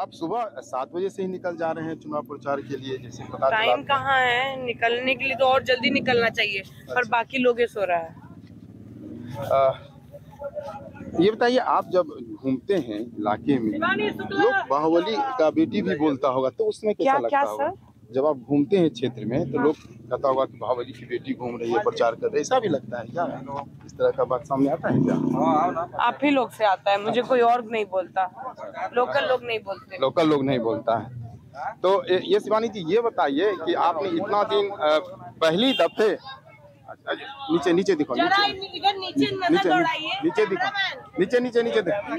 आप सुबह 7 बजे से ही निकल जा रहे हैं चुनाव प्रचार के लिए, जैसे पता चला? टाइम कहाँ है निकलने के लिए, तो और जल्दी निकलना चाहिए। पर बाकी लोग ये सो रहा है। ये बताइए, आप जब घूमते हैं इलाके में, लोग बाहुबली का बेटी भी बोलता होगा, तो उसमें कैसा लगता होगा? जब आप घूमते हैं क्षेत्र में तो लोग कहता होगा कि बाहुबली की बेटी घूम रही है, प्रचार कर रही है, ऐसा भी लगता है क्या? इस तरह का बात सामने आता है क्या? आप ही लोग से आता है, मुझे कोई और नहीं बोलता। लोकल लोग नहीं बोलते। लोकल लोग नहीं बोलता है। तो ये शिवानी जी, ये बताइए कि आपने इतना दिन पहली दफे, नीचे नीचे दिखो, नीचे नीचे दिखो, नीचे नीचे नीचे देखो,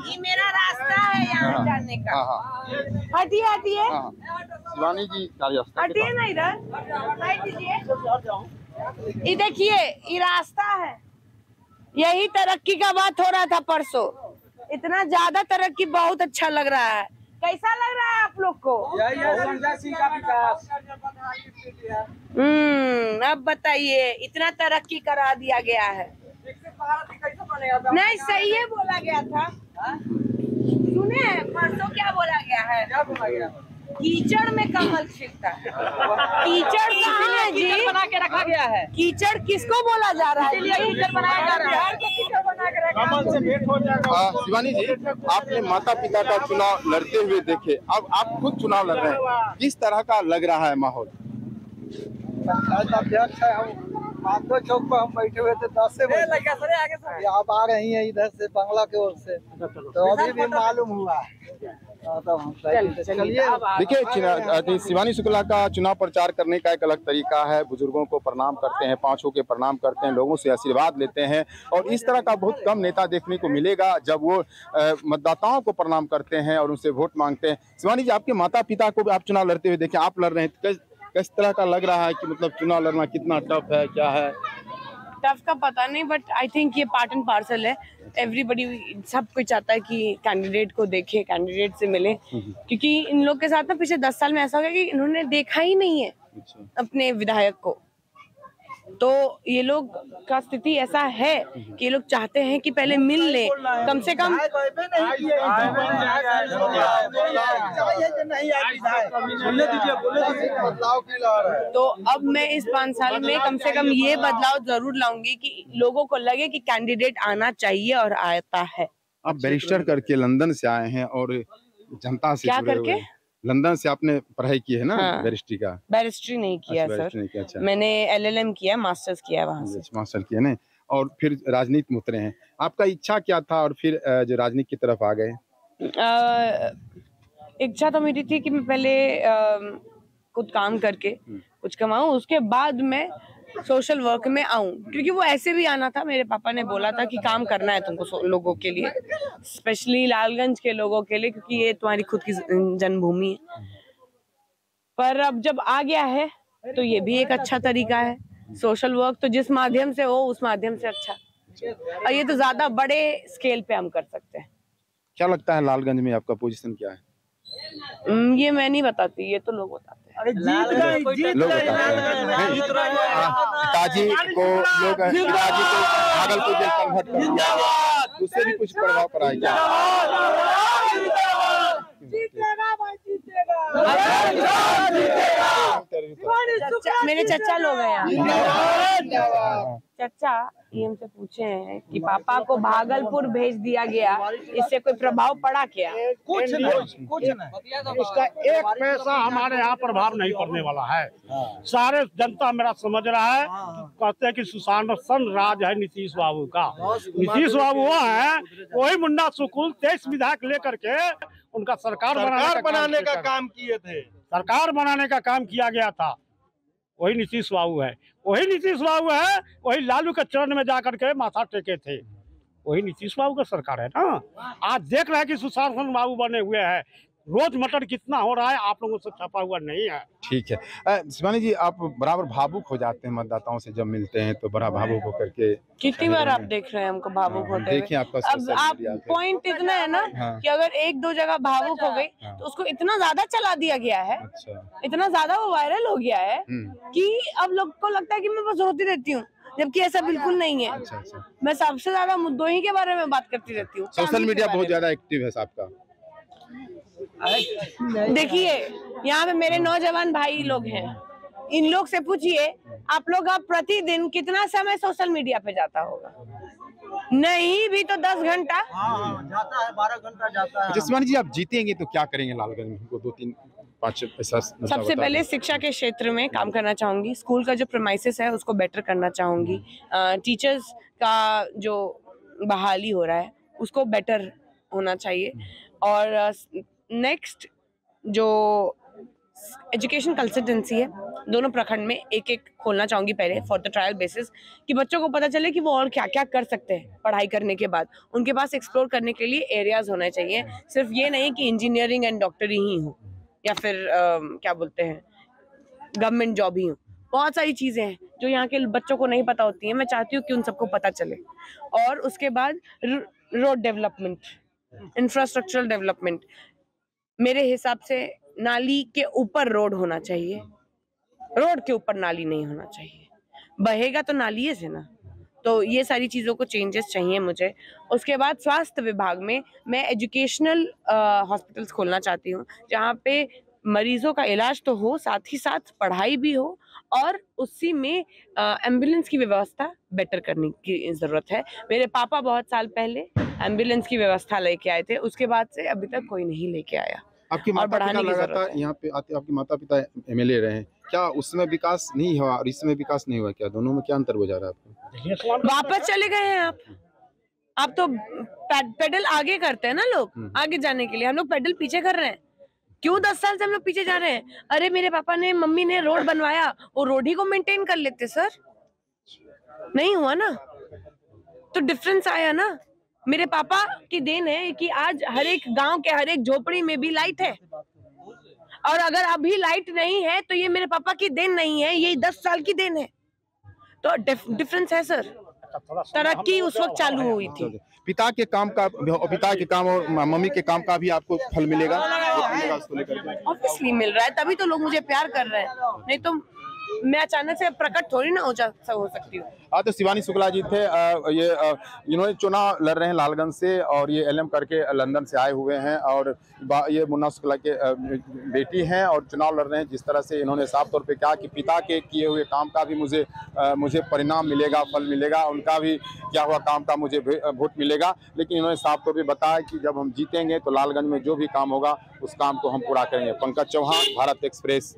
ये मेरा रास्ता है यहाँ जाने का। हटिए हटिए, शिवानी जी का रास्ता, हटिए ना इधर, ये देखिए ये रास्ता है। यही तरक्की का बात हो रहा था परसों, इतना ज्यादा तरक्की, बहुत अच्छा लग रहा है। कैसा लग रहा है आप लोग को? अब बताइए, इतना तरक्की करा दिया गया है। नहीं, सही है बोला गया था। सुने परसों क्या बोला गया है? कीचड़ में कमल खिलता है। कीचड़ कहाँ है जी? बना के रखा गया है। कीचड़ किसको बोला जा रहा है? कीचड़ बनाया जा रहा है। कीचड़ बना के रखा कमल से भेंट हो जाएगा। शिवानी जी, आपने माता पिता का चुनाव लड़ते हुए देखे, अब आप खुद चुनाव लड़ रहे हैं, किस तरह का लग रहा है माहौल? अध्यक्ष है, हम माधव चौक पर हम बैठे हुए थे 10 से बजे, आप आ रही हैं इधर से बंगला की ओर से, तो अभी भी मालूम हुआ। देखिए, शिवानी शुक्ला का चुनाव प्रचार करने का एक अलग तरीका है। बुजुर्गों को प्रणाम करते हैं, पांचों के प्रणाम करते हैं, लोगों से आशीर्वाद लेते हैं, और इस तरह का बहुत कम नेता देखने को मिलेगा जब वो मतदाताओं को प्रणाम करते हैं और उनसे वोट मांगते हैं। शिवानी जी, आपके माता पिता को भी आप चुनाव लड़ते हुए देखें, आप लड़ रहे हैं, किस तरह का लग रहा है कि मतलब चुनाव लड़ना कितना टफ है, क्या है? टफ का पता नहीं, बट आई थिंक ये पार्ट एंड पार्सल है। एवरीबडी, सब कोई चाहता है कि कैंडिडेट को देखे, कैंडिडेट से मिले, क्योंकि इन लोग के साथ ना पिछले 10 साल में ऐसा हो गया कि इन्होंने देखा ही नहीं है अपने विधायक को। तो ये लोग का स्थिति ऐसा है कि ये लोग चाहते हैं कि पहले मिल ले, कम से कम। तो अब मैं इस 5 साल में कम से कम ये बदलाव जरूर लाऊंगी कि लोगों को लगे कि कैंडिडेट आना चाहिए और आता है। आप बैरिस्टर करके लंदन से आए हैं और जनता से क्या जुड़े हुए करके? हैं। लंदन से आपने पढ़ाई की है ना? हाँ। बैरिस्ट्री का? बैरिस्ट्री नहीं किया सर, अच्छा। मैंने LLM किया, मास्टर्स किया वहाँ से। मास्टर किया नहीं, और फिर राजनीति में उतरे हैं। आपका इच्छा क्या था और फिर जो राजनीति की तरफ आ गए? इच्छा तो मेरी थी कि मैं पहले खुद काम करके कुछ कमाऊं, उसके बाद मैं सोशल वर्क में आऊं, क्योंकि वो ऐसे भी आना था। मेरे पापा ने बोला था कि काम करना है तुमको लोगों के लिए, स्पेशली लालगंज के लोगों के लिए, क्योंकि ये तुम्हारी खुद की जन्मभूमि है। पर अब जब आ गया है तो ये भी एक अच्छा तरीका है। सोशल वर्क तो जिस माध्यम से हो उस माध्यम से अच्छा, और ये तो ज्यादा बड़े स्केल पे हम कर सकते हैं। क्या लगता है लालगंज में आपका पोजीशन क्या है? ये मैं नहीं बताती, ये तो लोग बताते हैं। अरे जीत गए, लोग बताते हैं। पिताजी को भागलपुर जेल कन्वर्ट कर दिया, उससे भी कुछ प्रभाव पड़ा है क्या? मेरे चचा लोग हैं यहाँ। चचा ये हमसे पूछे हैं कि पापा को भागलपुर भेज दिया गया, इससे कोई प्रभाव पड़ा क्या? कुछ नहीं, उसका एक पैसा हमारे यहाँ प्रभाव नहीं पड़ने वाला है। सारे जनता मेरा समझ रहा है, कहते हैं कि सुशासन राज है नीतीश बाबू का। नीतीश बाबू वो है, वही मुन्ना सुकुल 23 विधायक लेकर के उनका सरकार बनाने का काम किए थे, सरकार बनाने का काम किया गया था। वही नीतीश बाबू है, वही नीतीश बाबू है, वही लालू के चरण में जाकर के माथा टेके थे। वही नीतीश बाबू का सरकार है ना। आज देख रहे हैं कि सुशासन बाबू बने हुए हैं, रोज मटर कितना हो रहा है, आप लोगों से छपा हुआ नहीं है। ठीक है। शिवानी जी, आप बराबर भावुक हो जाते हैं मतदाताओं से जब मिलते हैं, तो बड़ा भावुक होकर के कितनी बार आप देख रहे हैं हमको भावुक होते हुए? देखिए आपका अब आप पॉइंट इतना है ना कि अगर 1-2 जगह भावुक हो गई तो उसको इतना ज्यादा चला दिया गया है, इतना ज्यादा वो वायरल हो गया है कि अब लोग को लगता है कि मैं बस रोती रहती हूँ। जबकि ऐसा बिल्कुल नहीं है। अच्छा। मैं सबसे ज्यादा मुद्दों ही के बारे में बात करती रहती हूँ। सोशल मीडिया बहुत ज्यादा एक्टिव है आपका। देखिए, यहाँ पे मेरे नौजवान भाई लोग हैं, इन लोग से पूछिए आप लोग अब प्रतिदिन कितना समय सोशल मीडिया पे जाता होगा? नहीं भी तो 10 घंटा। जाता है, 12 घंटा जाता है। शिवानी जी, आप जीतेंगे तो क्या करेंगे लालगंज में? 2 3 5 ऐसा सबसे पहले शिक्षा के क्षेत्र में काम करना चाहूंगी। स्कूल का जो प्रेमाइसेस है उसको बेटर करना चाहूंगी। टीचर्स का जो बहाली हो रहा है उसको बेटर होना चाहिए। और नेक्स्ट जो एजुकेशन कंसल्टेंसी है, दोनों प्रखंड में एक एक खोलना चाहूंगी पहले फॉर द ट्रायल बेसिस, कि बच्चों को पता चले कि वो और क्या क्या कर सकते हैं पढ़ाई करने के बाद। उनके पास एक्सप्लोर करने के लिए एरियाज होने चाहिए, सिर्फ ये नहीं कि इंजीनियरिंग एंड डॉक्टरी ही हो या फिर क्या बोलते हैं गवर्नमेंट जॉब ही हो। बहुत सारी चीजें हैं जो यहाँ के बच्चों को नहीं पता होती हैं। मैं चाहती हूँ कि उन सबको पता चले। और उसके बाद रोड डेवलपमेंट, इंफ्रास्ट्रक्चरल डेवलपमेंट। मेरे हिसाब से नाली के ऊपर रोड होना चाहिए, रोड के ऊपर नाली नहीं होना चाहिए। बहेगा तो नाली से ना। तो ये सारी चीज़ों को चेंजेस चाहिए मुझे। उसके बाद स्वास्थ्य विभाग में मैं एजुकेशनल हॉस्पिटल्स खोलना चाहती हूँ, जहाँ पे मरीजों का इलाज तो हो, साथ ही साथ पढ़ाई भी हो, और उसी में एम्बुलेंस की व्यवस्था बेटर करने की ज़रूरत है। मेरे पापा बहुत साल पहले एम्बुलेंस की व्यवस्था लेके आए थे, उसके बाद से अभी तक कोई नहीं लेके आया। आपके माता पिता लगातार यहाँ पे आते, आपके माता पिता एमएलए रहे हैं, क्या उसमें विकास नहीं हुआ और इसमें विकास नहीं हुआ? क्या दोनों में क्या अंतर हो जा रहा है आपको? वापस चले गए हैं आप तो पेडल आगे करते हैं ना लोग, आगे जाने के लिए। हम लोग पेडल पीछे कर रहे हैं। क्यों 10 साल से हम लोग पीछे जा रहे हैं? अरे मेरे पापा ने, मम्मी ने रोड बनवाया, वो रोड ही को मेंटेन कर लेते सर। नहीं हुआ ना, तो डिफरेंस आया ना। मेरे पापा की देन है कि आज हर एक गांव के हर एक झोपड़ी में भी लाइट है, और अगर अभी लाइट नहीं है तो ये मेरे पापा की देन नहीं है, ये 10 साल की देन है। तो डिफरेंस है सर। तरक्की उस वक्त चालू हुई थी। पिता के काम और मम्मी के काम का भी आपको फल मिलेगा उसको लेकर? ऑब्वियसली मिल रहा है, तभी तो लोग मुझे प्यार कर रहे हैं, नहीं तो मैं अचानक से प्रकट थोड़ी ना हो सकती हूँ। हाँ, तो शिवानी शुक्ला जी थे, ये इन्होंने चुनाव लड़ रहे हैं लालगंज से, और ये एलएम करके लंदन से आए हुए हैं, और ये मुन्ना शुक्ला के बेटी हैं और चुनाव लड़ रहे हैं। जिस तरह से इन्होंने साफ तौर पे कहा कि पिता के किए हुए काम का भी मुझे परिणाम मिलेगा, फल मिलेगा, उनका भी किया हुआ काम का मुझे वोट मिलेगा। लेकिन इन्होंने साफ तौर पे बताया कि जब हम जीतेंगे तो लालगंज में जो भी काम होगा उस काम को हम पूरा करेंगे। पंकज चौहान, भारत एक्सप्रेस।